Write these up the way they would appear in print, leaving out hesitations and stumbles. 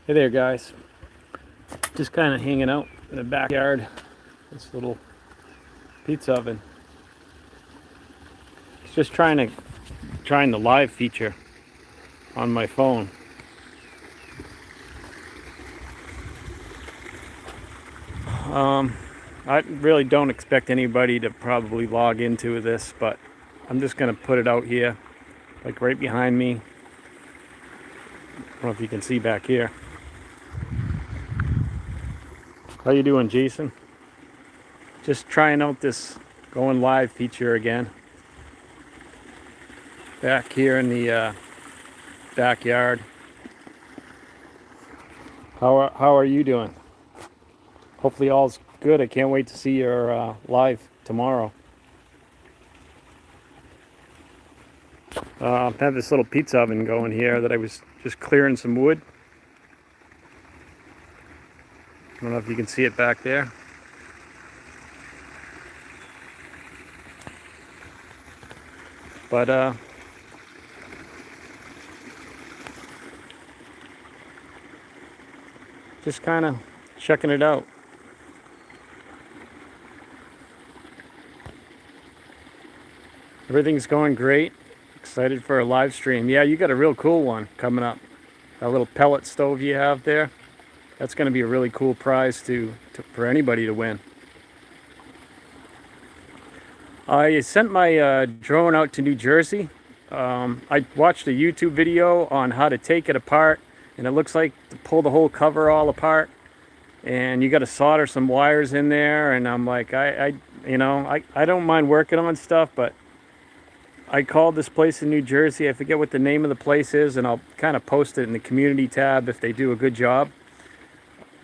Hey there, guys. Just kind of hanging out in the backyard. This little pizza oven. It's just trying the live feature on my phone. I really don't expect anybody to probably log into this, but I'm just gonna put it out here, like right behind me. I don't know if you can see back here. How you doing, Jason? Just trying out this going live feature again. Back here in the backyard. How are you doing? Hopefully all's good. I can't wait to see your live tomorrow. I have this little pizza oven going here that I was just clearing some wood. I don't know if you can see it back there. But just kind of checking it out. Everything's going great. Excited for a live stream. Yeah, you got a real cool one coming up. That little pellet stove you have there. That's going to be a really cool prize for anybody to win. I sent my drone out to New Jersey. I watched a YouTube video on how to take it apart, and it looks like to pull the whole cover all apart, and you got to solder some wires in there. And I'm like, I don't mind working on stuff, but I called this place in New Jersey. I forget what the name of the place is, and I'll kind of post it in the community tab if they do a good job.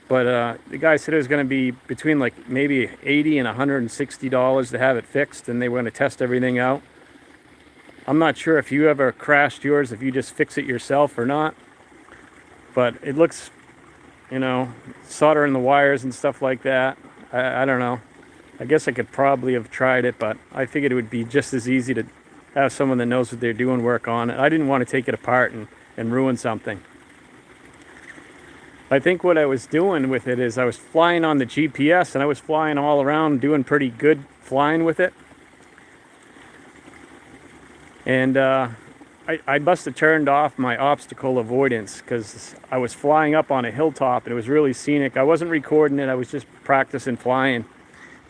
But the guy said it was going to be between like maybe $80 and $160 to have it fixed, and they were going to test everything out. I'm not sure if you ever crashed yours, if you just fix it yourself or not. But it looks, soldering the wires and stuff like that. I don't know. I guess I could probably have tried it, but I figured it would be just as easy to have someone that knows what they're doing work on it. I didn't want to take it apart and ruin something. I think what I was doing with it is I was flying on the GPS, and I was flying all around doing pretty good flying with it. And I must have turned off my obstacle avoidance because I was flying up on a hilltop and it was really scenic. I wasn't recording it, I was just practicing flying.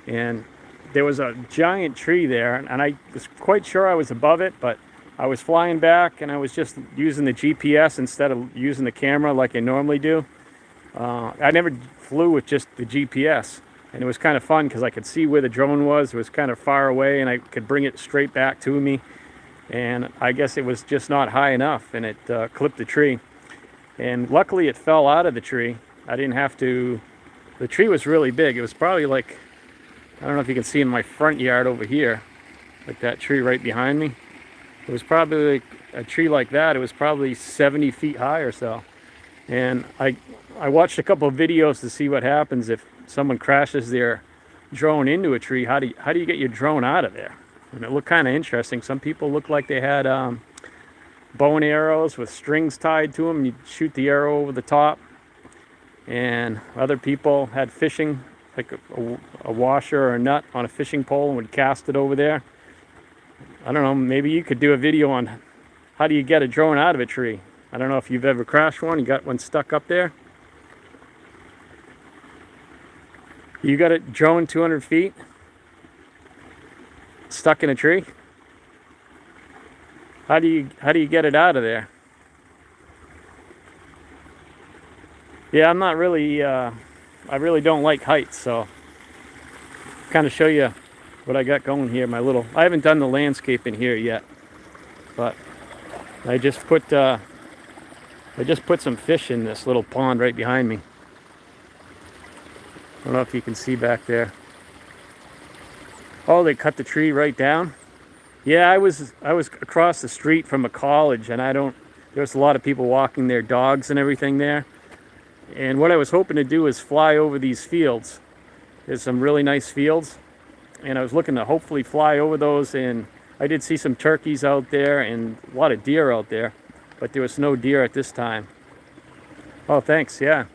And there was a giant tree there, and I was quite sure I was above it, but I was flying back and I was just using the GPS instead of using the camera like I normally do. I never flew with just the GPS, and it was kind of fun because I could see where the drone was. It was kind of far away, and I could bring it straight back to me. And I guess it was just not high enough, and it clipped the tree. And luckily it fell out of the tree. I didn't have to. The tree was really big. It was probably like, I don't know if you can see in my front yard over here, like that tree right behind me. It was probably like a tree like that. It was probably 70 feet high or so. And I watched a couple of videos to see what happens if someone crashes their drone into a tree. How do you get your drone out of there? And it looked kind of interesting. Some people looked like they had bow and arrows with strings tied to them. You'd shoot the arrow over the top. And other people had fishing, like a washer or a nut on a fishing pole, and would cast it over there. I don't know, maybe you could do a video on how do you get a drone out of a tree. I don't know if you've ever crashed one. You got one stuck up there. You got a drone 200 feet stuck in a tree. How do you get it out of there? Yeah, I'm not really. I really don't like heights, so kind of show you what I got going here. I haven't done the landscape in here yet, but I just put some fish in this little pond right behind me. I don't know if you can see back there. Oh, they cut the tree right down. Yeah, I was across the street from a college, and there was a lot of people walking their dogs and everything there. And what I was hoping to do is fly over these fields. There's some really nice fields, and I was looking to hopefully fly over those. And I did see some turkeys out there and a lot of deer out there, but there was no deer at this time. Oh, thanks. Yeah.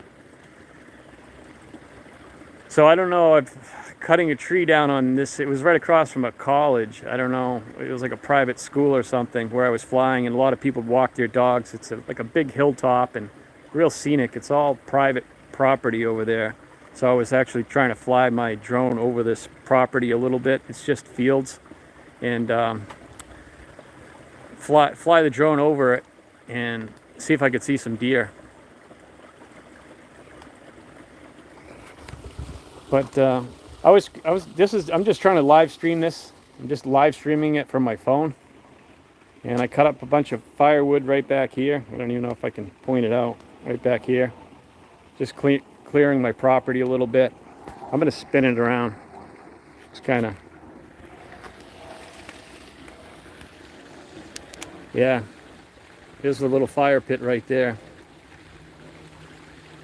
So I don't know if cutting a tree down on this, it was right across from a college. I don't know. It was like a private school or something where I was flying, and a lot of people walk their dogs. It's like a big hilltop and real scenic. It's all private property over there. So I was actually trying to fly my drone over this property a little bit. It's just fields, and fly the drone over it and see if I could see some deer. But I'm just trying to live stream this. I'm just live streaming it from my phone. And I cut up a bunch of firewood right back here. I don't even know if I can point it out. Right back here. Just clearing my property a little bit. I'm going to spin it around. It's kind of, yeah. Here's the little fire pit right there.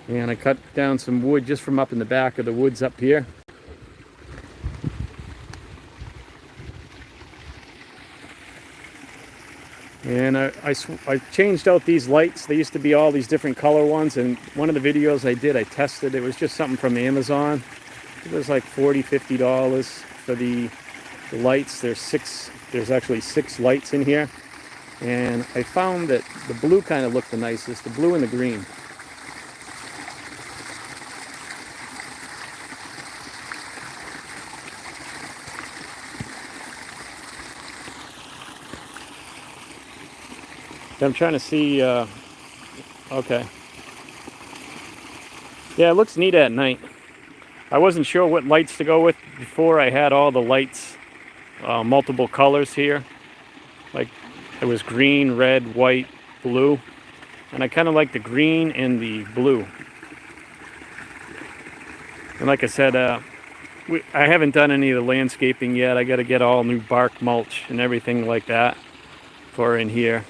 And I cut down some wood just from up in the back of the woods up here. And I changed out these lights. They used to be all these different color ones, and one of the videos I did, I tested, it was just something from Amazon. It was like $40–50 for the lights. There's actually 6 lights in here. And I found that the blue kind of looked the nicest, the blue and the green. I'm trying to see, okay. Yeah, it looks neat at night. I wasn't sure what lights to go with before. I had all the lights, multiple colors here. Like it was green, red, white, blue. And I kind of like the green and the blue. And like I said, I haven't done any of the landscaping yet. I got to get all new bark mulch and everything like that for in here.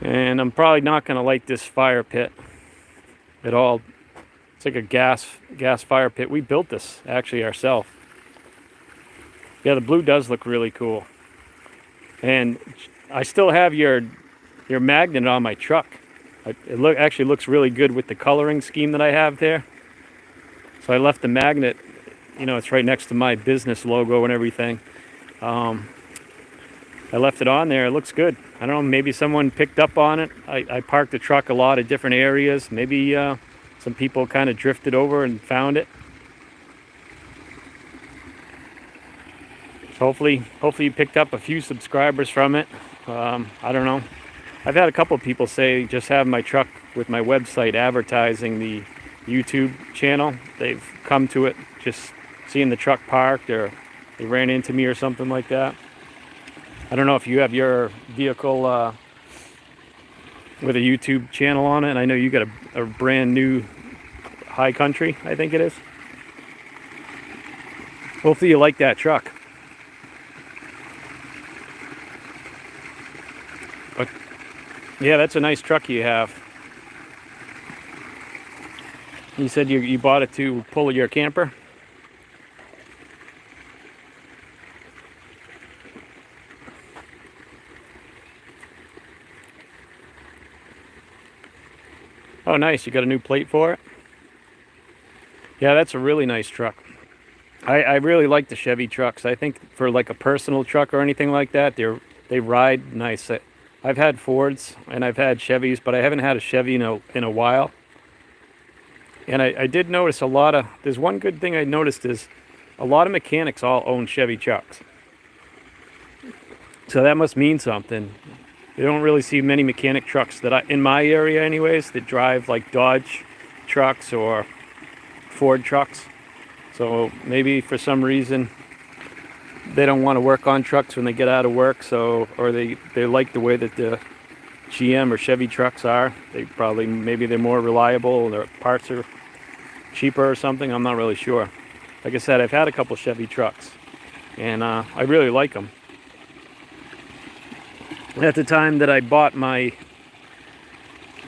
And I'm probably not going to light this fire pit at all. It's like a gas fire pit. We built this actually ourselves. Yeah, the blue does look really cool. And I still have your magnet on my truck. It actually looks really good with the coloring scheme that I have there. So I left the magnet, you know, it's right next to my business logo and everything. I left it on there. It looks good. I don't know, maybe someone picked up on it. I parked the truck a lot of different areas. Maybe some people kind of drifted over and found it. So hopefully you picked up a few subscribers from it. I don't know. I've had a couple of people say just have my truck with my website advertising the YouTube channel. They've come to it just seeing the truck parked, or they ran into me or something like that. I don't know if you have your vehicle with a YouTube channel on it. And I know you got a brand new High Country, I think it is. Hopefully you like that truck. But yeah, that's a nice truck you have. You said you bought it to pull your camper? Oh, nice. You got a new plate for it? Yeah, that's a really nice truck. I really like the Chevy trucks. I think for like a personal truck or anything like that, they ride nice. I've had Fords and I've had Chevys, but I haven't had a Chevy in a while. And I did notice there's one good thing I noticed is a lot of mechanics all own Chevy trucks. So that must mean something. You don't really see many mechanic trucks in my area anyways, that drive like Dodge trucks or Ford trucks. So maybe for some reason they don't want to work on trucks when they get out of work, or they like the way that the GM or Chevy trucks are. Maybe they're more reliable, or their parts are cheaper or something. I'm not really sure. Like I said, I've had a couple Chevy trucks and I really like them. At the time that I bought my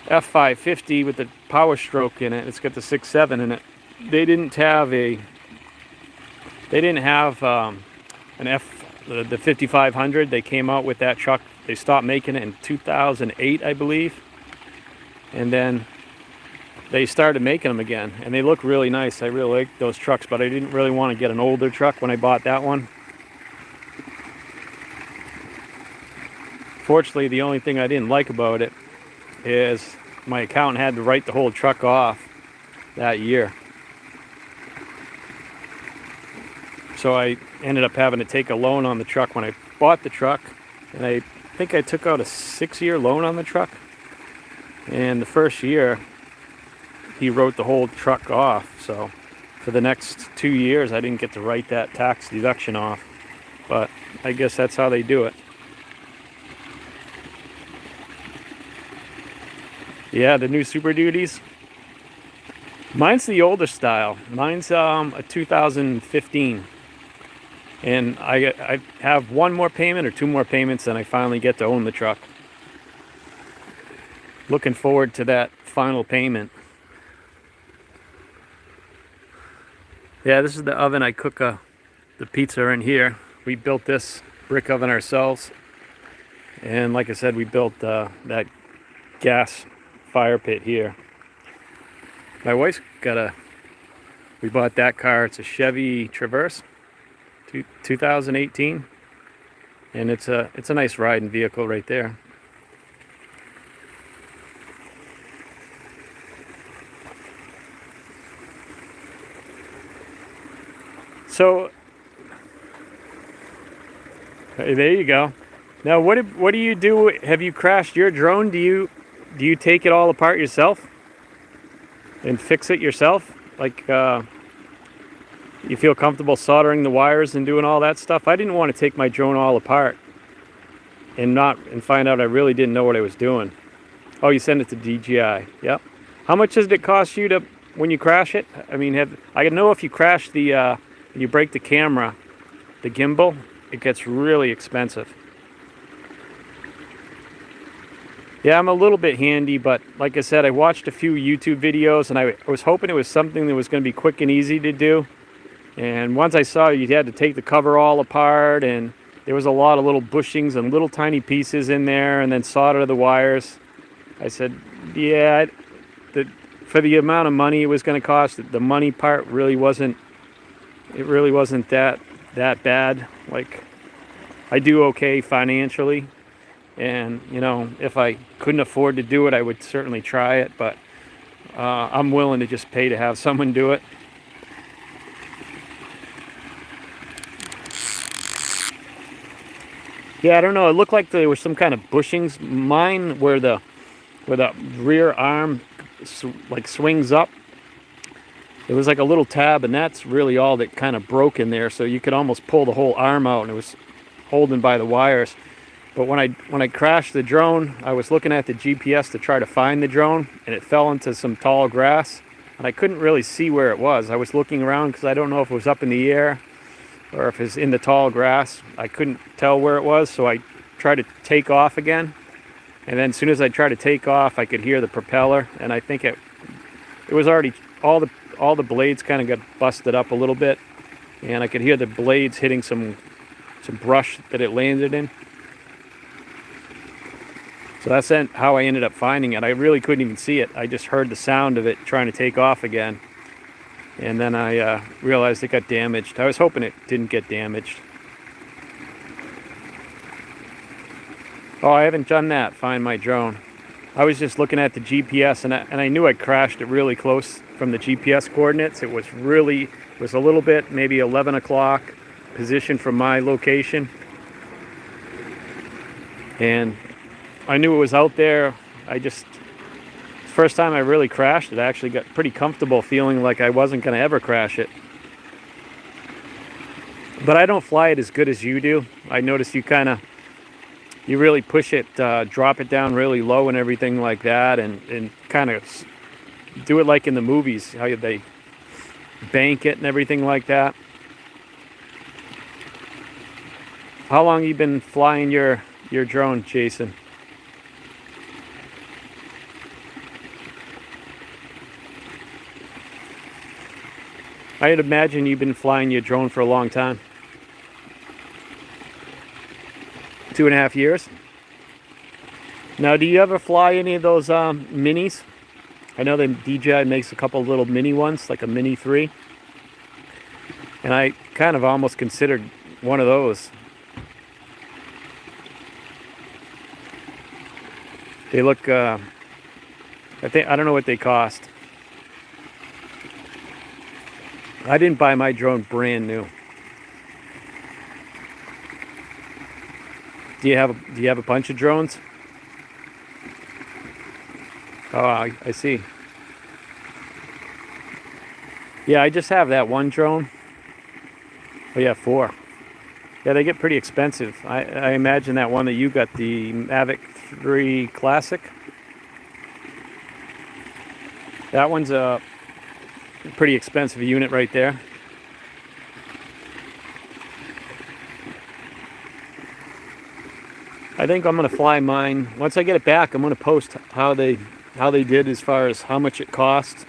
F550 with the Power Stroke in it, it's got the 6.7 in it. They didn't have an the 5500. They came out with that truck They stopped making it in 2008, I believe. And then they started making them again, and they look really nice. I really like those trucks, but I didn't really want to get an older truck when I bought that one. Fortunately, the only thing I didn't like about it is my accountant had to write the whole truck off that year. So I ended up having to take a loan on the truck when I bought the truck, and I think I took out a 6-year loan on the truck. And the first year, he wrote the whole truck off. So for the next 2 years, I didn't get to write that tax deduction off. But I guess that's how they do it. Yeah, the new Super Duties. Mine's the older style. Mine's a 2015. And I have one more payment or 2 more payments, and I finally get to own the truck. Looking forward to that final payment. Yeah, this is the oven I cook the pizza in here. We built this brick oven ourselves. And like I said, we built that gas fire pit here. My wife's we bought that car. It's a Chevy Traverse, 2018. And it's a nice riding vehicle right there. So there you go. Now, what do you do? Have you crashed your drone? Do you take it all apart yourself and fix it yourself? Like, you feel comfortable soldering the wires and doing all that stuff? I didn't want to take my drone all apart and find out I really didn't know what I was doing. Oh, you send it to DJI. Yep. How much does it cost you when you crash it? I mean, I know if you crash you break the camera, the gimbal, it gets really expensive. Yeah, I'm a little bit handy, but like I said, I watched a few YouTube videos, and I was hoping it was something that was going to be quick and easy to do. And once I saw you had to take the cover all apart, and there was a lot of little bushings and little tiny pieces in there, and then solder the wires, I said, yeah, for the amount of money it was going to cost, the money part really wasn't that bad. Like, I do okay financially, and if I couldn't afford to do it, I would certainly try it, but I'm willing to just pay to have someone do it. Yeah, I don't know, it looked like there was some kind of bushings. Mine, where the rear arm like swings up, it was like a little tab, and that's really all that kind of broke in there. So you could almost pull the whole arm out, and it was holding by the wires. But when I crashed the drone, I was looking at the GPS to try to find the drone, and it fell into some tall grass, and I couldn't really see where it was. I was looking around because I don't know if it was up in the air or if it's in the tall grass. I couldn't tell where it was, so I tried to take off again. And then as soon as I tried to take off, I could hear the propeller, and I think it was already all the blades kind of got busted up a little bit, and I could hear the blades hitting some brush that it landed in. So that's how I ended up finding it. I really couldn't even see it. I just heard the sound of it trying to take off again. And then I realized it got damaged. I was hoping it didn't get damaged. Oh, I haven't done that, find my drone. I was just looking at the GPS, and I knew I crashed it really close from the GPS coordinates. It was a little bit, maybe 11 o'clock position from my location. And I knew it was out there. First time I really crashed it, I actually got pretty comfortable feeling like I wasn't going to ever crash it. But I don't fly it as good as you do. I noticed you really push it, drop it down really low and everything like that, and kind of do it like in the movies, how they bank it and everything like that. How long you been flying your drone, Jason? I'd imagine you've been flying your drone for a long time. 2.5 years? Now, do you ever fly any of those minis? I know that DJI makes a couple little mini ones, like a Mini 3. And I kind of almost considered one of those. They look, I don't know what they cost. I didn't buy my drone brand new. Do you have a bunch of drones? Oh, I see. Yeah, I just have that one drone. Oh yeah, 4. Yeah, they get pretty expensive. I imagine that one that you got, the Mavic 3 Classic. That one's a pretty expensive unit right there. I think I'm gonna fly mine. Once I get it back, I'm gonna post how they did as far as how much it cost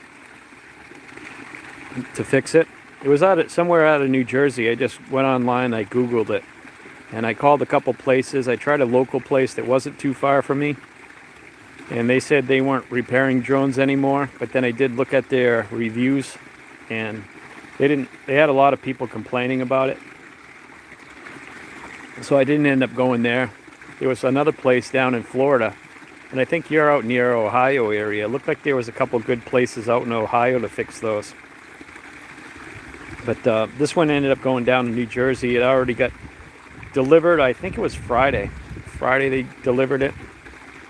to fix it. It was somewhere out of New Jersey. I just went online, I Googled it, and I called a couple places. I tried a local place that wasn't too far from me, and they said they weren't repairing drones anymore. But then I did look at their reviews, and they had a lot of people complaining about it. So I didn't end up going there. There was another place down in Florida, and I think you're out near Ohio area. It looked like there was a couple good places out in Ohio to fix those. But this one ended up going down to New Jersey. It already got delivered. I think it was Friday. Friday they delivered it.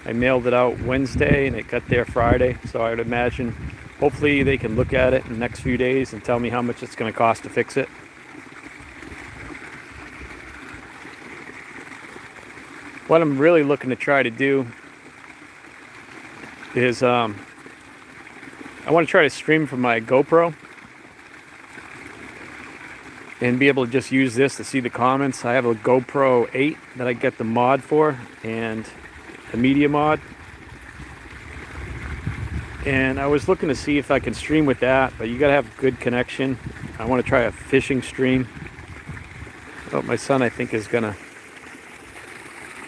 I mailed it out Wednesday, and it got there Friday. So I would imagine, hopefully they can look at it in the next few days and tell me how much it's going to cost to fix it. What I'm really looking to try to do is I want to try to stream from my GoPro and be able to just use this to see the comments. I have a GoPro 8 that I get the mod for, and the media mod. And I was looking to see if I can stream with that, but you gotta have good connection. I want to try a fishing stream. Oh, my son, I think, is gonna...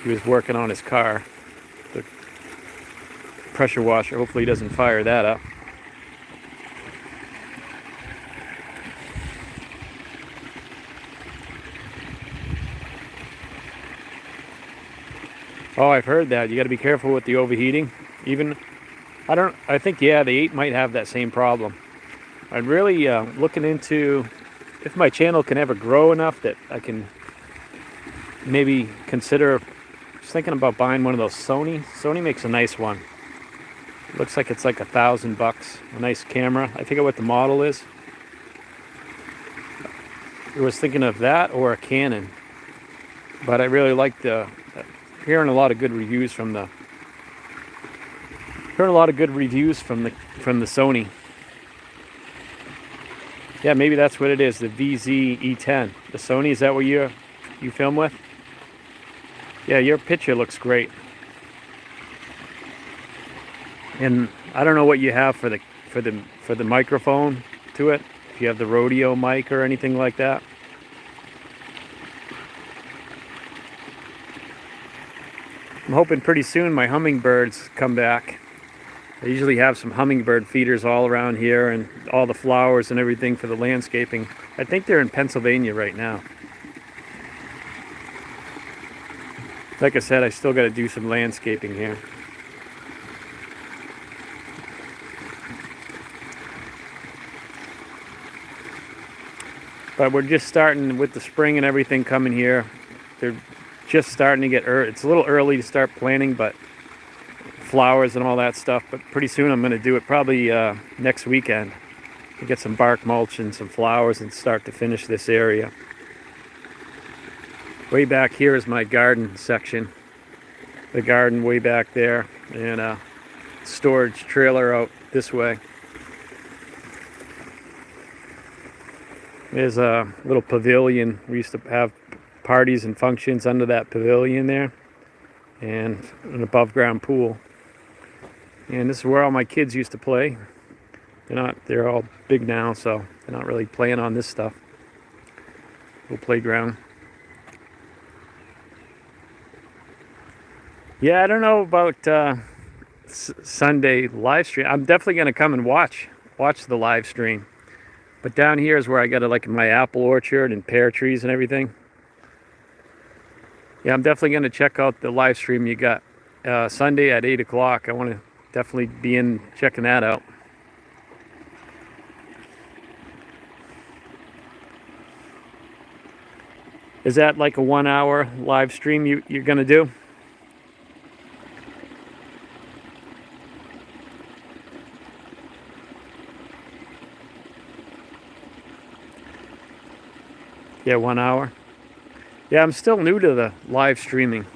He was working on his car, the pressure washer. Hopefully he doesn't fire that up. Oh, I've heard that. You got to be careful with the overheating. I think, yeah, the 8 might have that same problem. I'm really looking into if my channel can ever grow enough that I can maybe consider, just thinking about buying one of those Sony. Sony makes a nice one. It looks like it's like $1,000. A nice camera. I forget what the model is. I was thinking of that or a Canon. But I really like hearing a lot of good reviews from the Sony. Yeah, maybe that's what it is, the VZ-E10. The Sony, is that what you film with? Yeah, your picture looks great. And I don't know what you have for the microphone to it. If you have the Rodeo mic or anything like that. I'm hoping pretty soon my hummingbirds come back. I usually have some hummingbird feeders all around here and all the flowers and everything for the landscaping. I think they're in Pennsylvania right now. Like I said, I still got to do some landscaping here. But we're just starting with the spring and everything coming here. They're just starting to get it's a little early to start planting, but flowers and all that stuff. But pretty soon I'm going to do it, probably next weekend, to get some bark mulch and some flowers and start to finish this area. Way back here is my garden section. The garden way back there, and a storage trailer out this way. There's a little pavilion. We used to have parties and functions under that pavilion there, and an above ground pool. And this is where all my kids used to play. They're all big now, so they're not really playing on this stuff. Little playground. Yeah, I don't know about Sunday live stream. I'm definitely gonna come and watch the live stream. But down here is where I got like my apple orchard and pear trees and everything. Yeah, I'm definitely gonna check out the live stream you got Sunday at 8 o'clock. I want to definitely be in checking that out. Is that like a 1 hour live stream you're gonna do? Yeah, 1 hour. Yeah, I'm still new to the live streaming.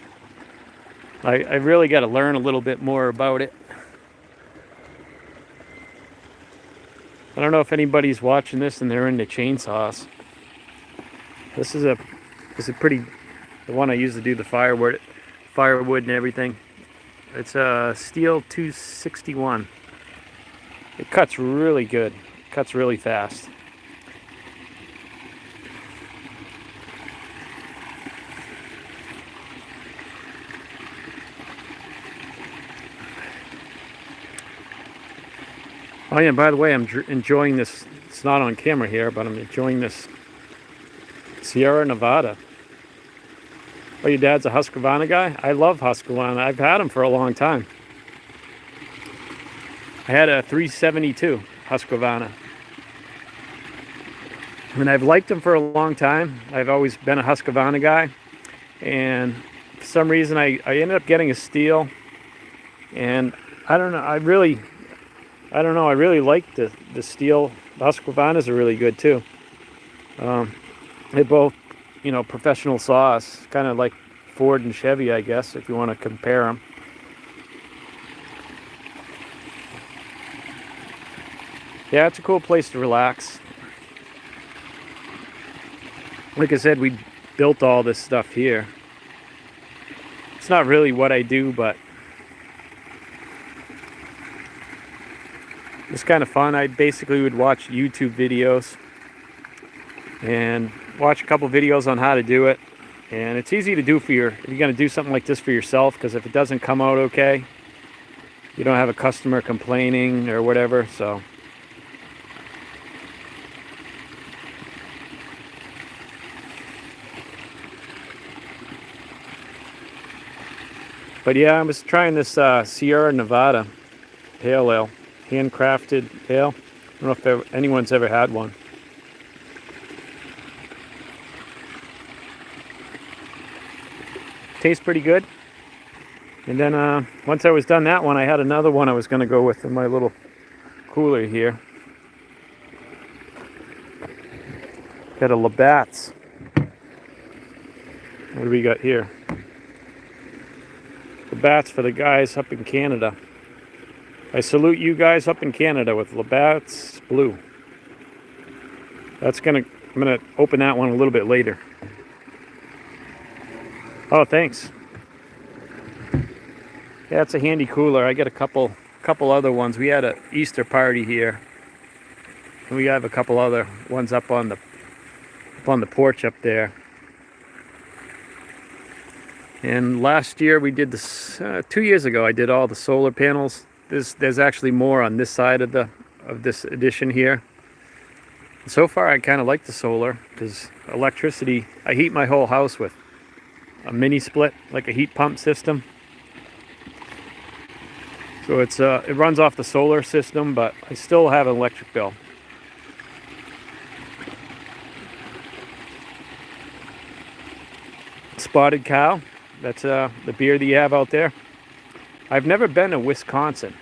I really got to learn a little bit more about it. I don't know if anybody's watching this and they're into chainsaws. This is a pretty, the one I use to do the firewood and everything. It's a Steel 261. It cuts really good. It cuts really fast. Oh yeah, by the way, I'm enjoying this. It's not on camera here, but I'm enjoying this Sierra Nevada. Oh, your dad's a Husqvarna guy? I love Husqvarna. I've had them for a long time. I had a 372 Husqvarna. And I've liked them for a long time. I've always been a Husqvarna guy. And for some reason, I ended up getting a Steel. And I don't know, I don't know, I really like the Steel. The Husqvarnas are really good too. They both, professional saws, kind of like Ford and Chevy, I guess, if you want to compare them. Yeah, it's a cool place to relax. Like I said, we built all this stuff here. It's not really what I do, but it's kind of fun. I basically would watch YouTube videos and watch a couple videos on how to do it. And it's easy to do if you're going to do something like this for yourself, because if it doesn't come out okay, you don't have a customer complaining or whatever. So but yeah, I was trying this Sierra Nevada Pale Ale, handcrafted ale. I don't know if anyone's ever had one. Tastes pretty good. And then once I was done that one, I had another one I was going to go with in my little cooler here. Got a Labatt's. What do we got here? Labatt's for the guys up in Canada. I salute you guys up in Canada with Labatt's Blue. I'm gonna open that one a little bit later. Oh, thanks. Yeah, it's a handy cooler. I got a couple other ones. We had an Easter party here, and we have a couple other ones up on the porch up there. And last year we did this. 2 years ago, I did all the solar panels. There's actually more on this side of this edition here. So far, I kind of like the solar because electricity. I heat my whole house with a mini split, like a heat pump system. So it runs off the solar system, but I still have an electric bill. Spotted Cow, that's the beer that you have out there. I've never been to Wisconsin.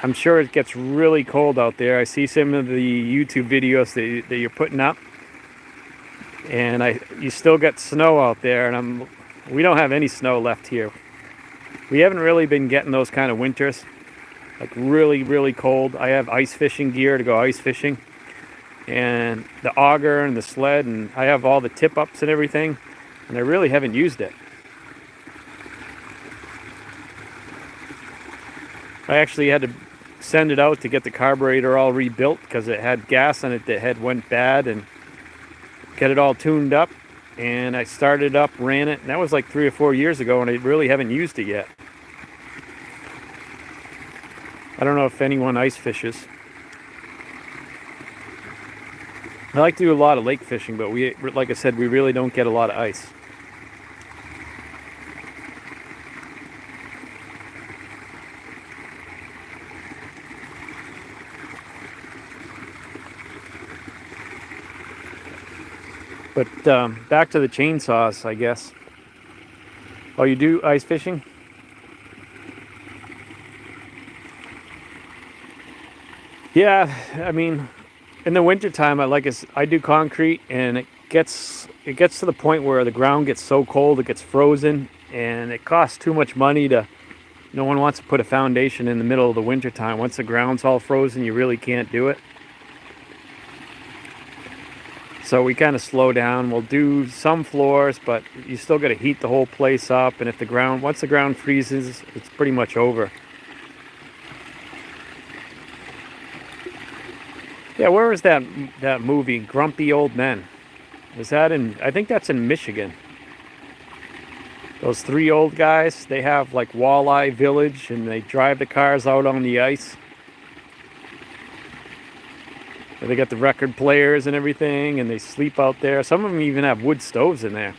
I'm sure it gets really cold out there. I see some of the YouTube videos that you're putting up, and you still get snow out there, and we don't have any snow left here. We haven't really been getting those kind of winters, like really, really cold. I have ice fishing gear to go ice fishing, and the auger and the sled, and I have all the tip ups and everything, and I really haven't used it. I actually had to send it out to get the carburetor all rebuilt because it had gas in it that had went bad, and get it all tuned up. and I started up, ran it, and that was like 3 or 4 years ago, and I really haven't used it yet. I don't know if anyone ice fishes. I like to do a lot of lake fishing, but like I said, we really don't get a lot of ice. But back to the chainsaws, I guess. Oh, you do ice fishing? Yeah, I mean, in the wintertime, I do concrete, and it gets to the point where the ground gets so cold it gets frozen, and it costs too much money to. No one wants to put a foundation in the middle of the wintertime. Once the ground's all frozen, you really can't do it. So we kind of slow down. We'll do some floors, but you still got to heat the whole place up. And once the ground freezes, it's pretty much over. Yeah, where was that movie, Grumpy Old Men? Was that in? I think that's in Michigan. Those three old guys, they have like Walleye Village, and they drive the cars out on the ice. And they got the record players and everything, and they sleep out there. Some of them even have wood stoves in there.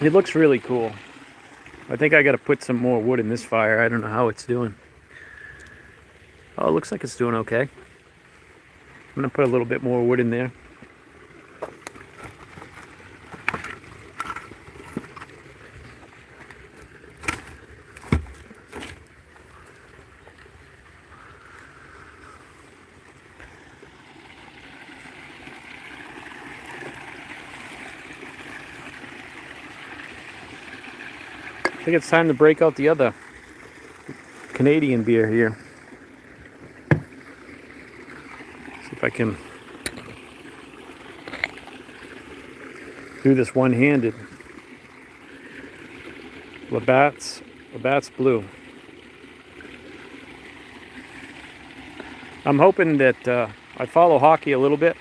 It looks really cool. I think I got to put some more wood in this fire. I don't know how it's doing. Oh, it looks like it's doing okay. I'm going to put a little bit more wood in there. I think it's time to break out the other Canadian beer here. See if I can do this one-handed. Labatt's Blue. I'm hoping that I follow hockey a little bit,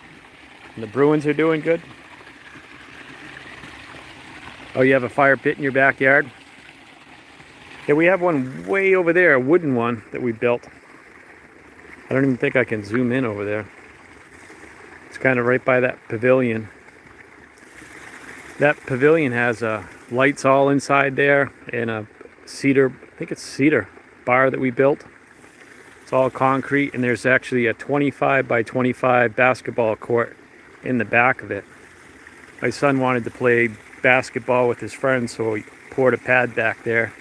and the Bruins are doing good. Oh, you have a fire pit in your backyard? Yeah, we have one way over there, a wooden one that we built. I don't even think I can zoom in over there. It's kind of right by that pavilion. That pavilion has lights all inside there, and a cedar, I think it's cedar bar that we built. It's all concrete, and there's actually a 25 by 25 basketball court in the back of it. My son wanted to play basketball with his friends, so he poured a pad back there.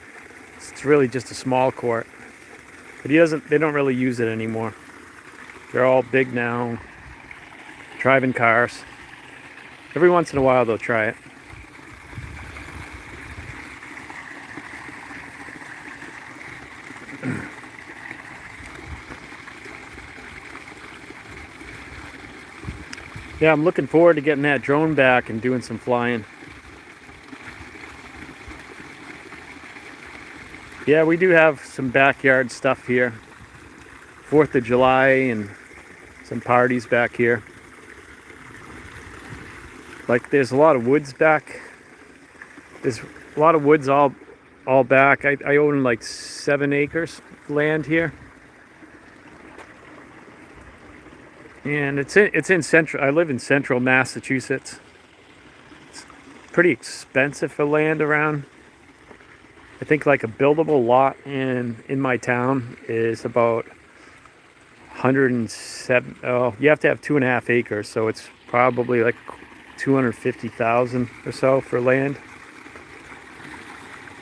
It's really just a small court, but they don't really use it anymore. They're all big now, driving cars. Every once in a while they'll try it. Yeah, I'm looking forward to getting that drone back and doing some flying. Yeah, we do have some backyard stuff here. 4th of July and some parties back here. Like, there's a lot of woods back. There's a lot of woods all back. I own like 7 acres of land here. And it's in central. I live in central Massachusetts. It's pretty expensive for land around. I think like a buildable lot in my town is about 107. Oh, you have to have 2.5 acres, so it's probably like 250,000 or so for land.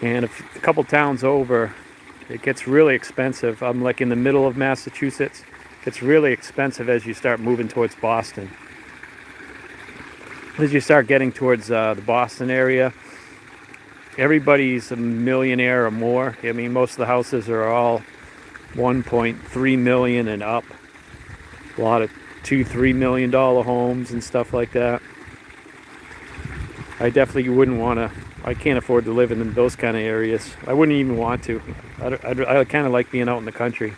And a couple towns over, it gets really expensive. I'm like in the middle of Massachusetts. It gets really expensive as you start moving towards Boston. As you start getting towards the Boston area, everybody's a millionaire or more. I mean, most of the houses are all 1.3 million and up. A lot of $2-3 million homes and stuff like that. I definitely wouldn't want to. I can't afford to live in those kind of areas. I wouldn't even want to. I kind of like being out in the country.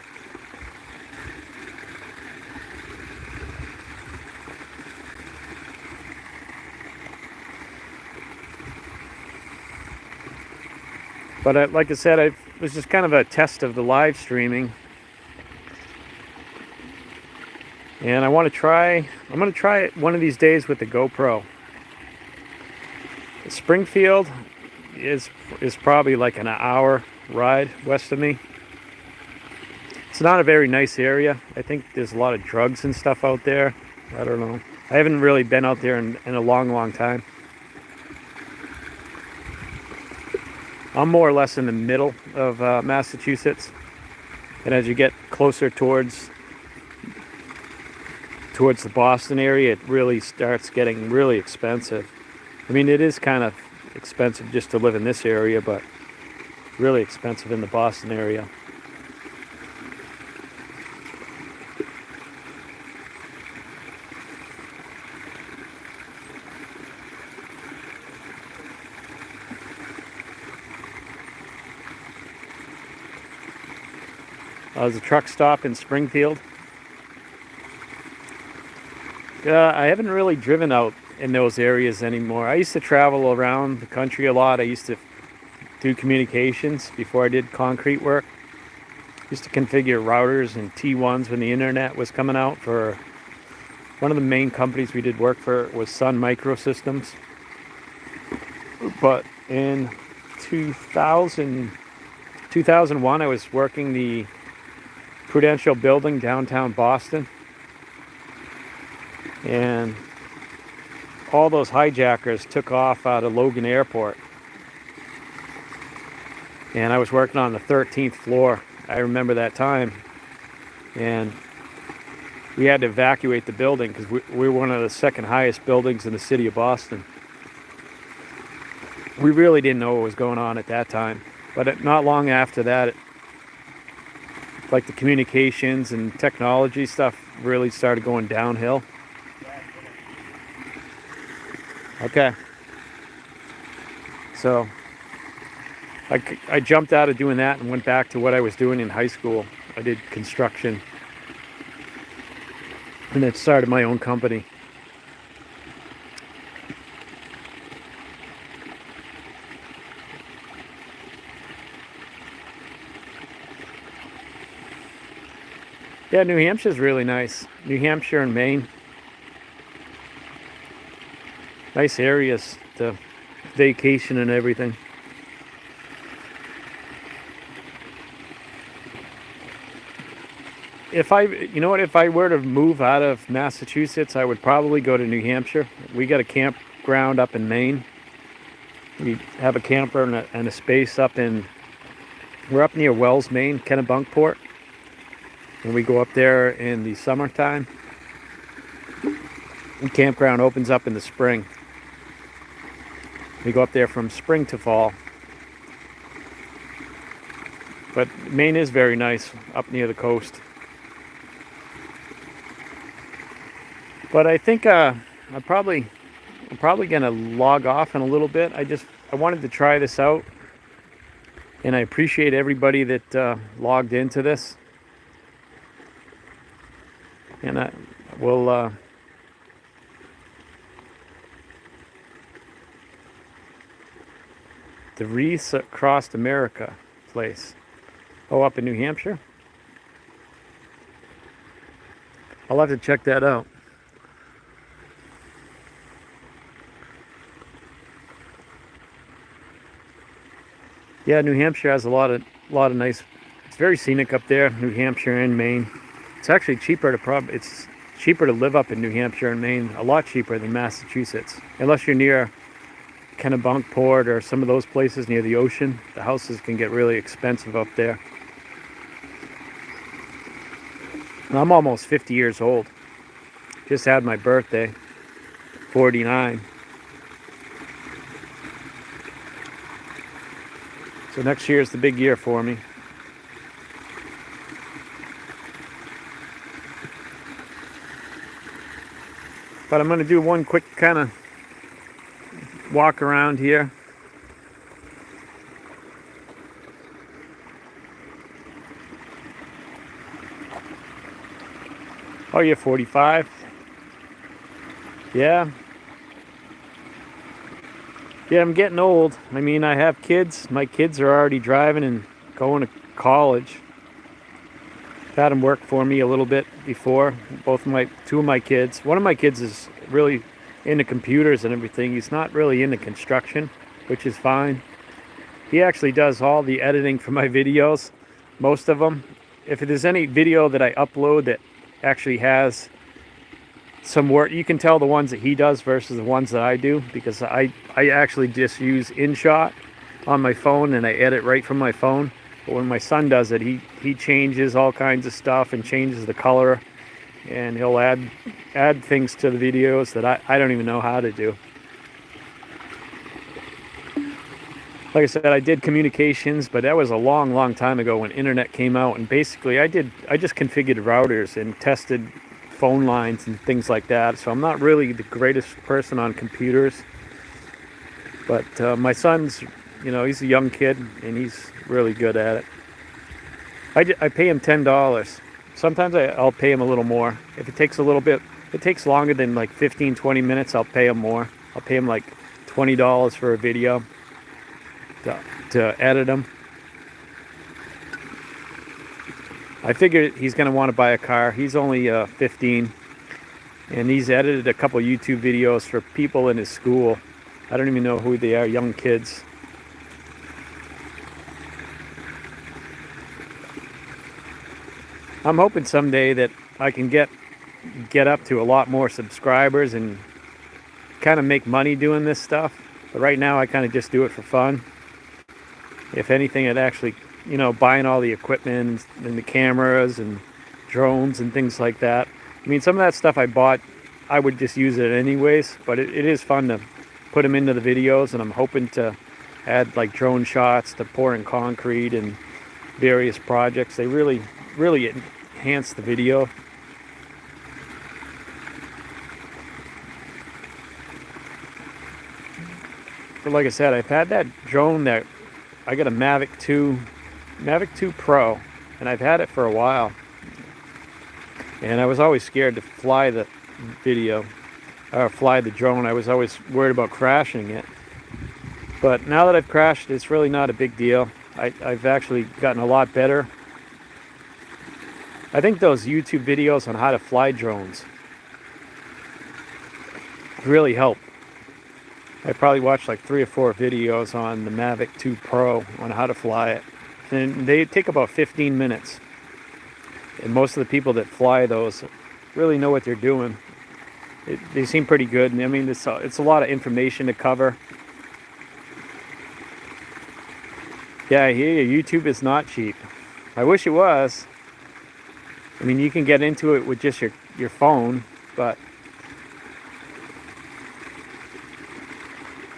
But like I said, it was just kind of a test of the live streaming. And I'm going to try it one of these days with the GoPro. Springfield is probably like an hour ride west of me. It's not a very nice area. I think there's a lot of drugs and stuff out there. I don't know. I haven't really been out there in a long time. I'm more or less in the middle of Massachusetts. And as you get closer towards the Boston area, it really starts getting really expensive. I mean, it is kind of expensive just to live in this area, but really expensive in the Boston area. There's a truck stop in Springfield. I haven't really driven out in those areas anymore. I used to travel around the country a lot. I used to do communications before I did concrete work. I used to configure routers and T1s when the internet was coming out. For one of the main companies we did work for was Sun Microsystems. But in 2001, I was working the Prudential Building downtown Boston, and all those hijackers took off out of Logan Airport, and I was working on the 13th floor. I remember that time, and we had to evacuate the building because we were one of the second highest buildings in the city of Boston. We really didn't know what was going on at that time, but not long after that, like the communications and technology stuff really started going downhill. Okay. So I jumped out of doing that and went back to what I was doing in high school. I did construction and then started my own company. Yeah, New Hampshire's really nice. New Hampshire and Maine. Nice areas to vacation and everything. If I were to move out of Massachusetts, I would probably go to New Hampshire. We got a campground up in Maine. We have a camper and a space we're up near Wells, Maine, Kennebunkport. And we go up there in the summertime. The campground opens up in the spring. We go up there from spring to fall. But Maine is very nice up near the coast. But I think I'm probably gonna log off in a little bit. I wanted to try this out, and I appreciate everybody that logged into this. And I will the Wreaths Across America place. Oh, up in New Hampshire? I'll have to check that out. Yeah, New Hampshire has a lot of nice. It's very scenic up there, New Hampshire and Maine. It's actually cheaper to live up in New Hampshire and Maine, a lot cheaper than Massachusetts. Unless you're near Kennebunkport or some of those places near the ocean, the houses can get really expensive up there. And I'm almost 50 years old. Just had my birthday, 49. So next year is the big year for me. But I'm going to do one quick kind of walk around here. Oh, you're 45? Yeah. Yeah, I'm getting old. I mean, I have kids. My kids are already driving and going to college. Had them work for me a little bit before. Two of my kids. One of my kids is really into computers and everything. He's not really into construction, which is fine. He actually does all the editing for my videos, most of them. If there's any video that I upload that actually has some work, you can tell the ones that he does versus the ones that I do, because I actually just use InShot on my phone and I edit right from my phone. But when my son does it, he changes all kinds of stuff and changes the color, and he'll add things to the videos that I don't even know how to do. Like I said, I did communications, but that was a long time ago when internet came out, and basically I just configured routers and tested phone lines and things like that. So I'm not really the greatest person on computers, but my son's, he's a young kid and he's really good at it. I pay him $10. Sometimes I'll pay him a little more. If it takes a little bit, if it takes longer than like 15-20 minutes, I'll pay him more. I'll pay him like $20 for a video to edit them. I figure he's going to want to buy a car. He's only 15, and he's edited a couple YouTube videos for people in his school. I don't even know who they are, young kids. I'm hoping someday that I can get up to a lot more subscribers and kind of make money doing this stuff. But right now I kind of just do it for fun. If anything, it actually, buying all the equipment and the cameras and drones and things like that. I mean, some of that stuff I bought, I would just use it anyways, but it is fun to put them into the videos, and I'm hoping to add like drone shots to pouring concrete and various projects. They really enhance the video. But like I said, I've had that drone that I got a Mavic 2 Pro, and I've had it for a while. And I was always scared to fly the fly the drone. I was always worried about crashing it. But now that I've crashed, it's really not a big deal. I've actually gotten a lot better. I think those YouTube videos on how to fly drones really help. I probably watched like 3 or 4 videos on the Mavic 2 Pro on how to fly it. And they take about 15 minutes. And most of the people that fly those really know what they're doing. They seem pretty good. And I mean, it's a lot of information to cover. Yeah, I hear you. YouTube is not cheap. I wish it was. I mean, you can get into it with just your phone, but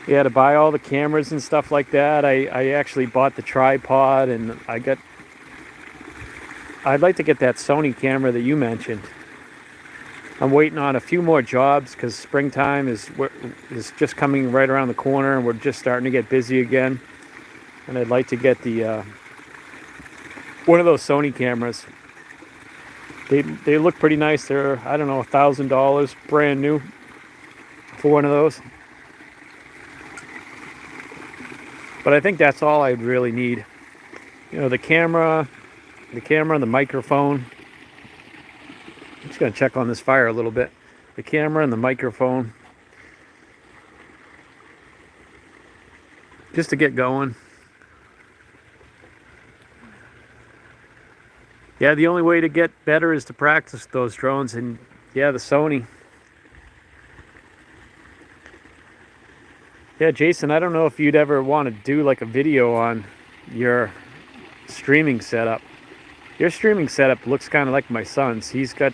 yeah, to buy all the cameras and stuff like that, I actually bought the tripod, and I'd like to get that Sony camera that you mentioned. I'm waiting on a few more jobs because springtime is just coming right around the corner, and we're just starting to get busy again. And I'd like to get the one of those Sony cameras. They look pretty nice. They're, I don't know, $1,000 brand new for one of those. But I think that's all I'd really need. The camera and the microphone. I'm just going to check on this fire a little bit. The camera and the microphone. Just to get going. Yeah, the only way to get better is to practice those drones, and yeah, the Sony. Yeah, Jason, I don't know if you'd ever want to do like a video on your streaming setup. Your streaming setup looks kind of like my son's. He's got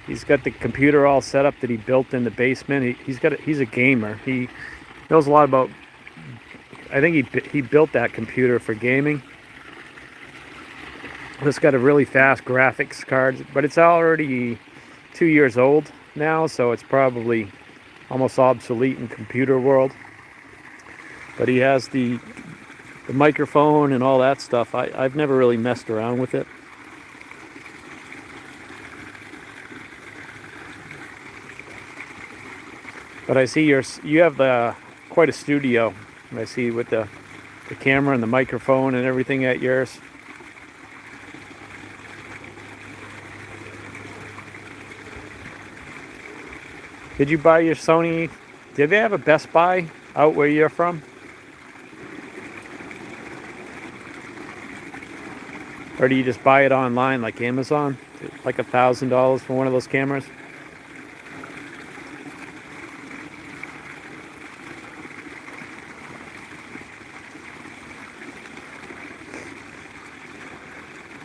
the computer all set up that he built in the basement. He's a gamer. He knows a lot about. I think he built that computer for gaming. It's got a really fast graphics card, but it's already 2 years old now, so it's probably almost obsolete in computer world. But he has the microphone and all that stuff. I've never really messed around with it. But I see you have the quite a studio. I see with the camera and the microphone and everything at yours. Did you buy your Sony? Did they have a Best Buy out where you're from? Or do you just buy it online like Amazon? Like $1,000 for one of those cameras?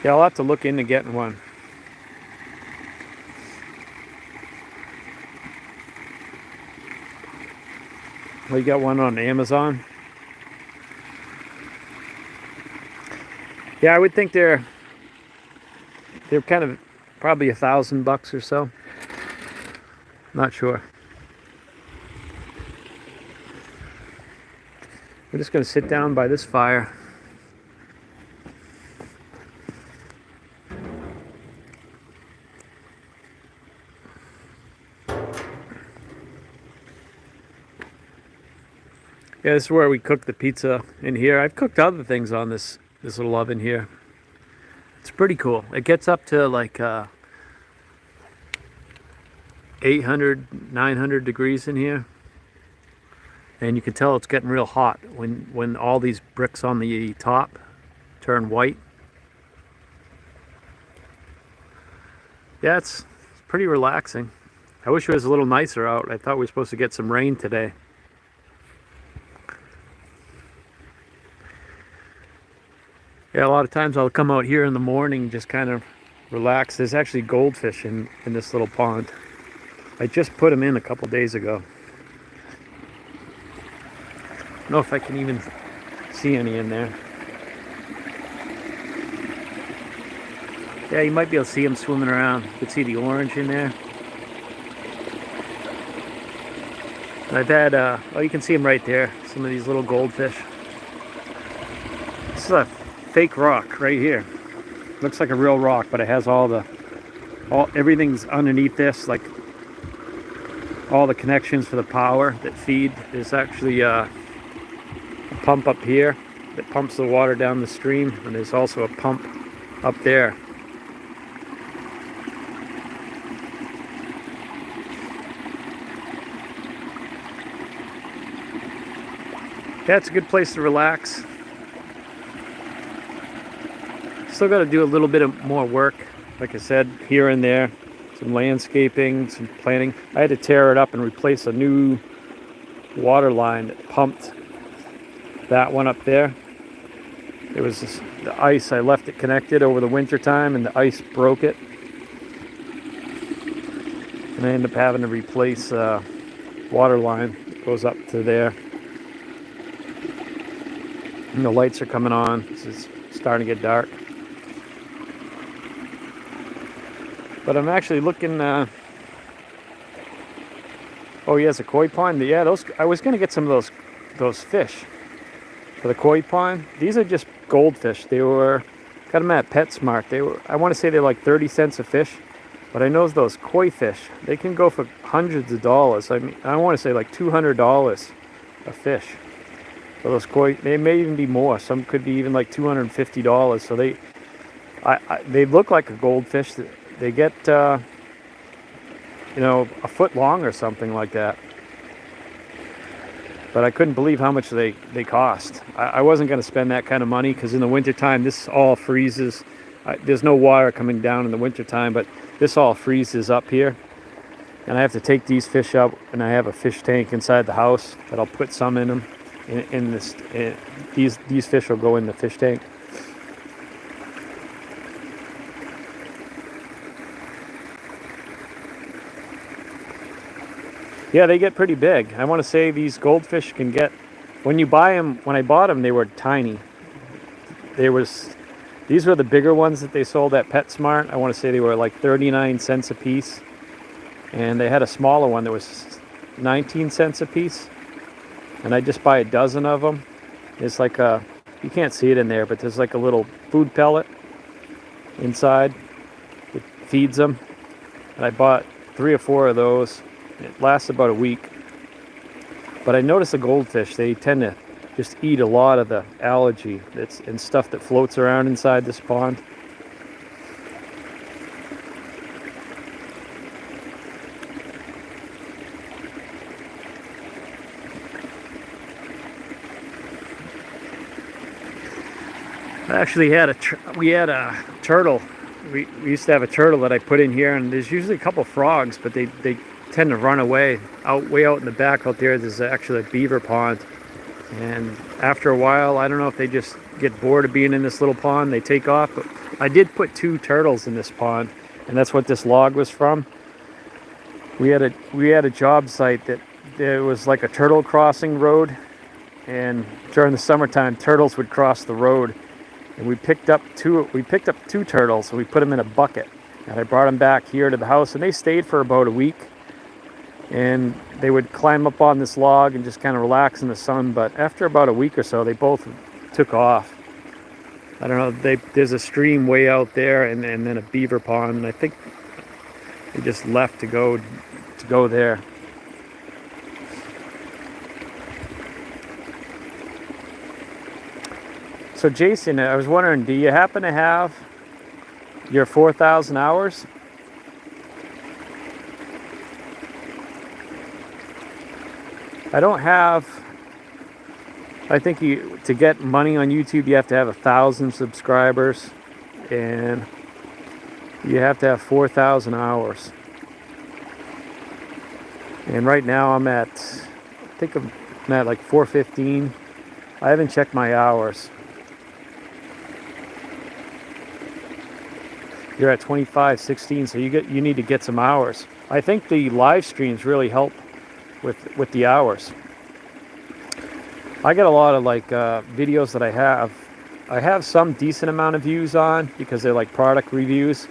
Yeah, I'll have to look into getting one. Well, you got one on Amazon? Yeah, I would think they're kind of probably $1,000 or so. Not sure. We're just gonna sit down by this fire. Yeah, this is where we cook the pizza in here. I've cooked other things on this little oven here. It's pretty cool. It gets up to like 800, 900 degrees in here. And you can tell it's getting real hot when all these bricks on the top turn white. Yeah, it's pretty relaxing. I wish it was a little nicer out. I thought we were supposed to get some rain today. Yeah, a lot of times I'll come out here in the morning, just kind of relax. There's actually goldfish in this little pond. I just put them in a couple days ago. I don't know if I can even see any in there. Yeah, you might be able to see them swimming around. You can see the orange in there. I've had, oh, you can see them right there. Some of these little goldfish. This is a fake rock right here. Looks like a real rock, but it has everything's underneath this, like all the connections for the power that feed. There's actually a pump up here that pumps the water down the stream, and there's also a pump up there. Yeah, it's a good place to relax. Still got to do a little bit of more work, like I said, here and there. Some landscaping, some planting. I had to tear it up and replace a new water line that pumped that one up there. It was the ice. I left it connected over the winter time, and the ice broke it. And I ended up having to replace water line that goes up to there. And the lights are coming on. It's starting to get dark. But I'm actually looking. Oh, he has a koi pond. Yeah, those. I was gonna get some of those fish for the koi pond. These are just goldfish. They were got them at PetSmart. They were. I want to say they're like 30 cents a fish, but I know those koi fish, they can go for hundreds of dollars. I mean, I want to say like $200 a fish for those koi. They may even be more. Some could be even like $250. So they look like a goldfish. They get, you know, a foot long or something like that. But I couldn't believe how much they cost. I wasn't going to spend that kind of money because in the wintertime, this all freezes. There's no water coming down in the wintertime, but this all freezes up here. And I have to take these fish up, and I have a fish tank inside the house that I'll put some in them. These fish will go in the fish tank. Yeah, they get pretty big. I want to say these goldfish can get, when you buy them, when I bought them, they were tiny. These were the bigger ones that they sold at PetSmart. I want to say they were like 39 cents a piece. And they had a smaller one that was 19 cents a piece. And I just buy a dozen of them. It's like you can't see it in there, but there's like a little food pellet inside. It feeds them. And I bought 3 or 4 of those. It lasts about a week. But I noticed the goldfish, they tend to just eat a lot of the algae and stuff that floats around inside this pond. I actually had we had a turtle. We used to have a turtle that I put in here, and there's usually a couple frogs, but they tend to run away. Way out in the back out there's actually a beaver pond. And after a while, I don't know if they just get bored of being in this little pond, they take off. But I did put 2 turtles in this pond, and that's what this log was from. We had a job site that there was like a turtle crossing road, and during the summertime, turtles would cross the road. And we picked up 2 turtles, and we put them in a bucket. And I brought them back here to the house, and they stayed for about a week. And they would climb up on this log and just kind of relax in the sun. But after about a week or so, they both took off. I don't know, there's a stream way out there, and then a beaver pond, and I think they just left to go there. So Jason, I was wondering, do you happen to have your 4,000 hours? I don't have, I think to get money on YouTube, you have to have 1,000 subscribers, and you have to have 4,000 hours. And right now I'm at like 415. I haven't checked my hours. You're at 2516, so you need to get some hours. I think the live streams really help with the hours. I get a lot of videos that I have some decent amount of views on because they're like product reviews.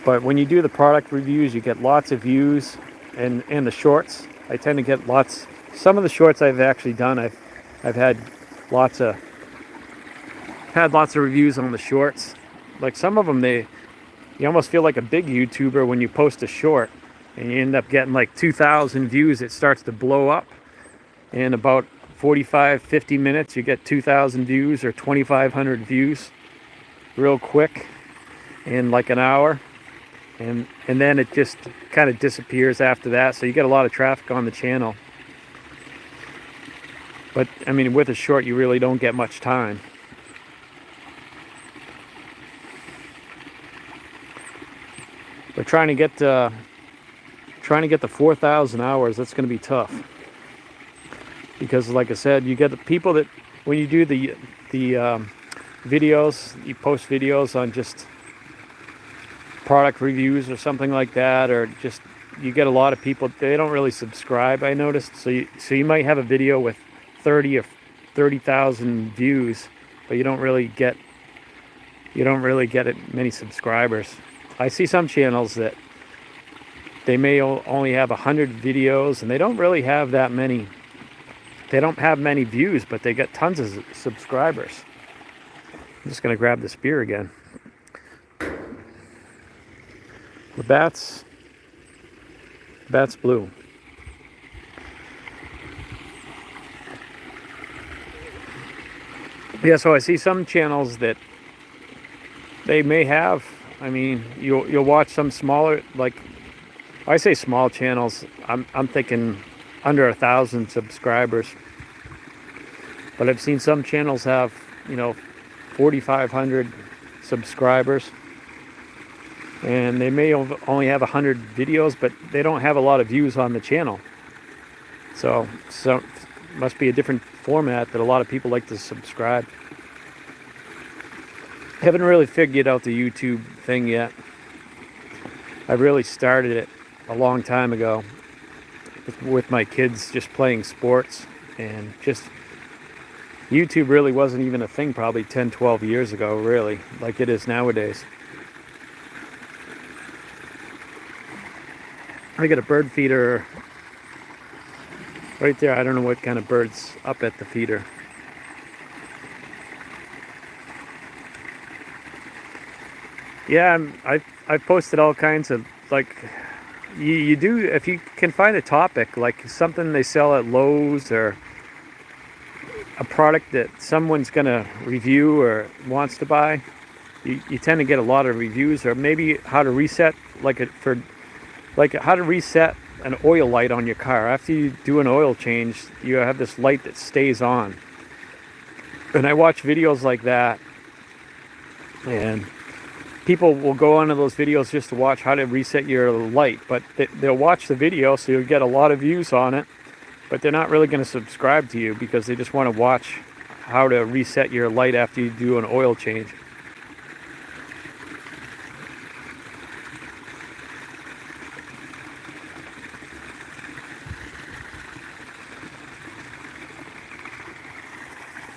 But when you do the product reviews, you get lots of views, and the shorts, I tend to get lots. Some of the shorts I've actually done, I've had lots of reviews on the shorts. Like some of them, you almost feel like a big YouTuber when you post a short, and you end up getting like 2,000 views. It starts to blow up. In about 45-50 minutes, you get 2,000 views or 2,500 views real quick in like an hour. And then it just kind of disappears after that. So you get a lot of traffic on the channel. But I mean, with a short, you really don't get much time. But trying to get the 4,000 hours, that's going to be tough. Because like I said, you get the people that, when you do the videos, you post videos on just product reviews or something like that, or just, you get a lot of people, they don't really subscribe, I noticed. So you might have a video with 30 or 30,000 views, but you don't really get many subscribers. I see some channels that they may only have 100 videos, and they don't really have that many. They don't have many views, but they get tons of subscribers. I'm just going to grab this beer again. Labatt's Blue. Yeah, so I see some channels that they may have, I mean, you'll watch some smaller, like, I say small channels, I'm thinking under 1,000 subscribers. But I've seen some channels have, 4,500 subscribers, and they may only have 100 videos, but they don't have a lot of views on the channel. So must be a different format that a lot of people like to subscribe. Haven't really figured out the YouTube thing yet. I really started it a long time ago with my kids just playing sports, and just YouTube really wasn't even a thing probably 10-12 years ago, really, like it is nowadays. I got a bird feeder right there. I don't know what kind of bird's up at the feeder. Yeah, I've posted all kinds of, like, you do, if you can find a topic like something they sell at Lowe's, or a product that someone's going to review or wants to buy, you tend to get a lot of reviews. Or maybe how to reset, like how to reset an oil light on your car. After you do an oil change, you have this light that stays on. And I watch videos like that, and people will go onto those videos just to watch how to reset your light, but they'll watch the video, so you'll get a lot of views on it, but they're not really going to subscribe to you because they just want to watch how to reset your light after you do an oil change.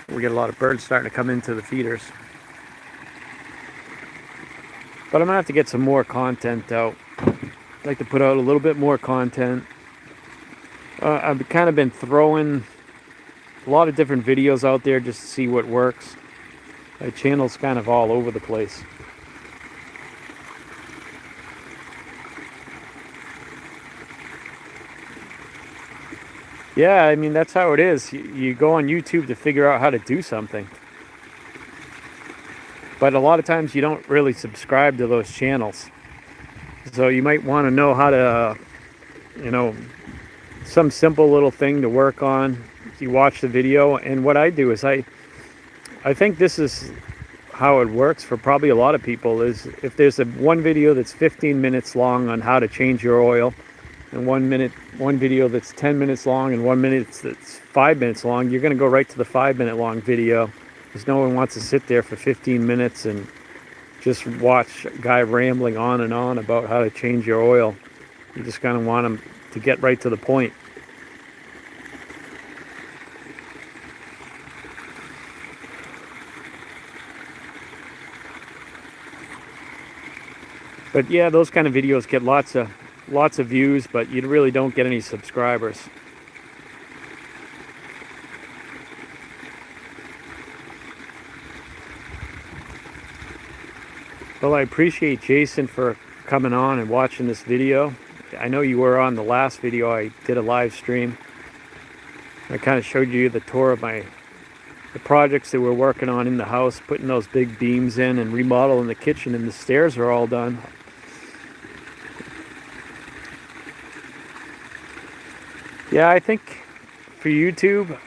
We get a lot of birds starting to come into the feeders. But I'm gonna have to get some more content out. I'd like to put out a little bit more content. I've kind of been throwing a lot of different videos out there just to see what works. My channel's kind of all over the place. Yeah, I mean, that's how it is. You go on YouTube to figure out how to do something. But a lot of times you don't really subscribe to those channels. So you might want to know how to, some simple little thing to work on. You watch the video, and what I do is I think this is how it works for probably a lot of people, is if there's one video that's 15 minutes long on how to change your oil, and one video that's 10 minutes long, and 1 minute that's 5 minutes long, you're going to go right to the 5-minute long video, because no one wants to sit there for 15 minutes and just watch a guy rambling on and on about how to change your oil. You just kind of want them to get right to the point. But yeah, those kind of videos get lots of views, but you really don't get any subscribers. Well, I appreciate Jason for coming on and watching this video. I know you were on the last video. I did a live stream. I kind of showed you the tour of the projects that we're working on in the house, putting those big beams in and remodeling the kitchen, and the stairs are all done. Yeah, I think for YouTube,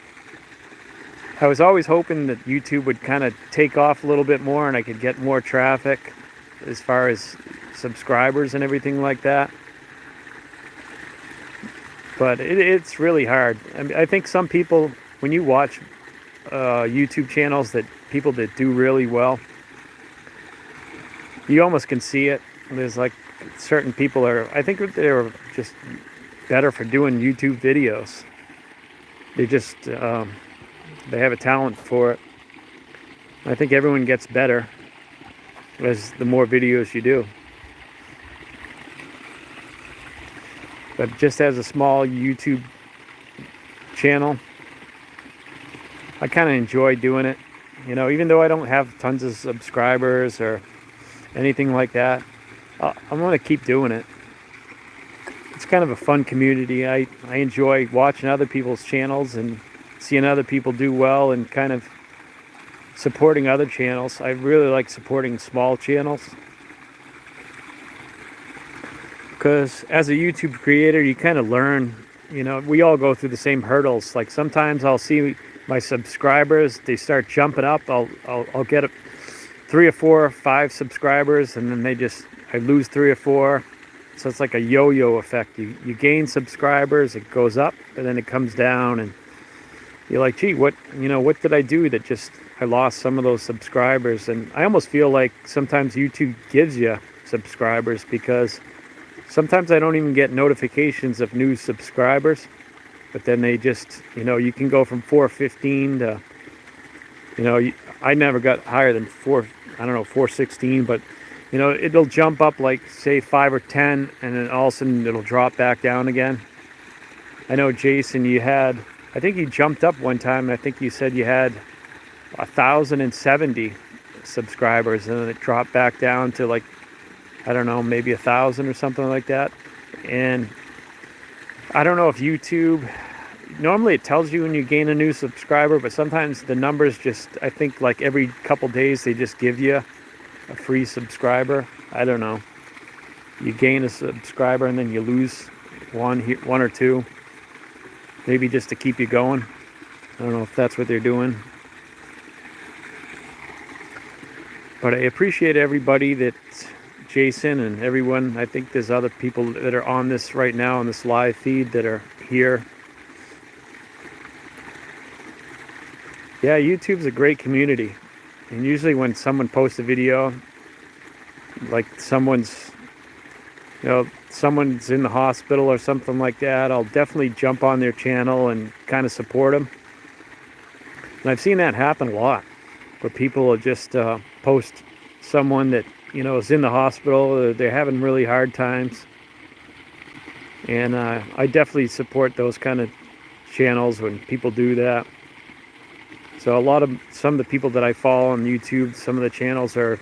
I was always hoping that YouTube would kind of take off a little bit more and I could get more traffic as far as subscribers and everything like that. But it's really hard. I think some people, when you watch YouTube channels that people that do really well, you almost can see it. There's like certain people I think they're just better for doing YouTube videos. They just, they have a talent for it. I think everyone gets better as the more videos you do. But just as a small YouTube channel, I kind of enjoy doing it. Even though I don't have tons of subscribers or anything like that, I'm going to keep doing it. It's kind of a fun community. I enjoy watching other people's channels and seeing other people do well and kind of supporting other channels. I really like supporting small channels, because as a YouTube creator, you kind of learn, we all go through the same hurdles. Like sometimes I'll see my subscribers, they start jumping up. I'll get 3 or 4 or 5 subscribers, and then I lose 3 or 4. So it's like a yo-yo effect. You gain subscribers, it goes up, and then it comes down, and you're like, gee, what did I do that I lost some of those subscribers? And I almost feel like sometimes YouTube gives you subscribers, because sometimes I don't even get notifications of new subscribers, but then they just, you can go from 415 to, I never got higher than 416, but it'll jump up like say 5 or 10, and then all of a sudden it'll drop back down again. I know, Jason, I think you jumped up one time, and I think you said you had 1,070 subscribers, and then it dropped back down to like, I don't know, maybe 1,000 or something like that. And I don't know if YouTube, normally it tells you when you gain a new subscriber, but sometimes the numbers just, I think like every couple days they just give you a free subscriber. I don't know. You gain a subscriber and then you lose one or two, maybe just to keep you going. I don't know if that's what they're doing. But I appreciate everybody that, Jason and everyone. I think there's other people that are on this right now on this live feed that are here. Yeah, YouTube's a great community. And usually when someone posts a video, like someone's in the hospital or something like that, I'll definitely jump on their channel and kind of support them. And I've seen that happen a lot, where people will just post someone that is in the hospital, or they're having really hard times. And I definitely support those kind of channels when people do that. So some of the people that I follow on YouTube, some of the channels are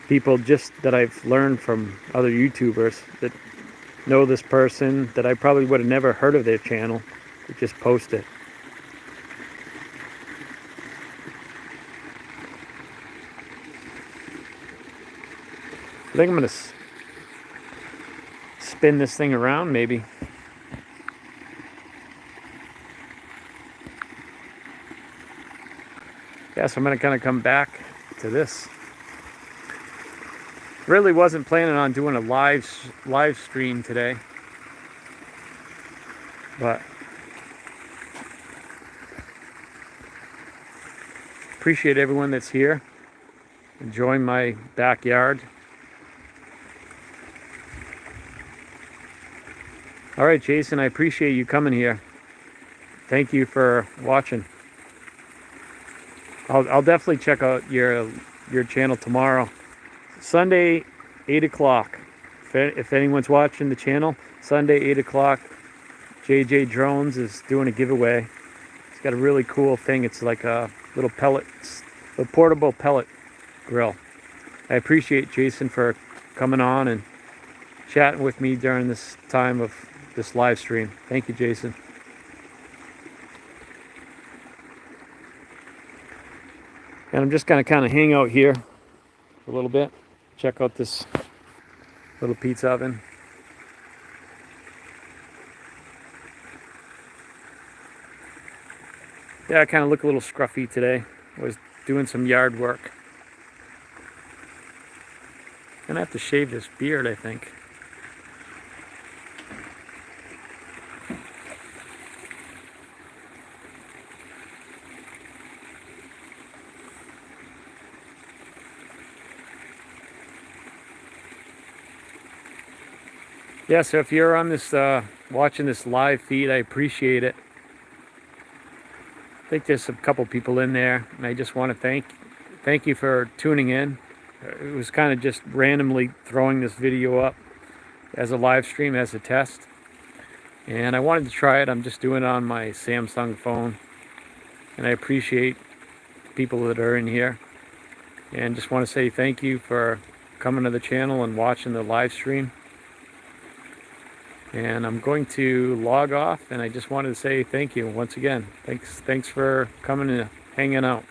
people just that I've learned from other YouTubers that know this person that I probably would have never heard of their channel, that just post it. I think I'm going to spin this thing around maybe. Yeah, so I'm going to kind of come back to this. Really wasn't planning on doing a live stream today, but appreciate everyone that's here, enjoying my backyard. All right, Jason, I appreciate you coming here. Thank you for watching. I'll definitely check out your channel tomorrow. Sunday, 8 o'clock. If anyone's watching the channel, Sunday, 8 o'clock, JJ Drones is doing a giveaway. It's got a really cool thing. It's like a little portable pellet grill. I appreciate Jason for coming on and chatting with me during this time of this live stream. Thank you, Jason. And I'm just gonna kind of hang out here for a little bit. Check out this little pizza oven. Yeah, I kind of look a little scruffy today. I was doing some yard work. Gonna have to shave this beard, I think. Yeah, so if you're on this, watching this live feed, I appreciate it. I think there's a couple people in there, and I just want to thank you for tuning in. It was kind of just randomly throwing this video up as a live stream, as a test. And I wanted to try it. I'm just doing it on my Samsung phone. And I appreciate people that are in here. And just want to say thank you for coming to the channel and watching the live stream. And I'm going to log off, and I just wanted to say thank you once again. Thanks for coming and hanging out.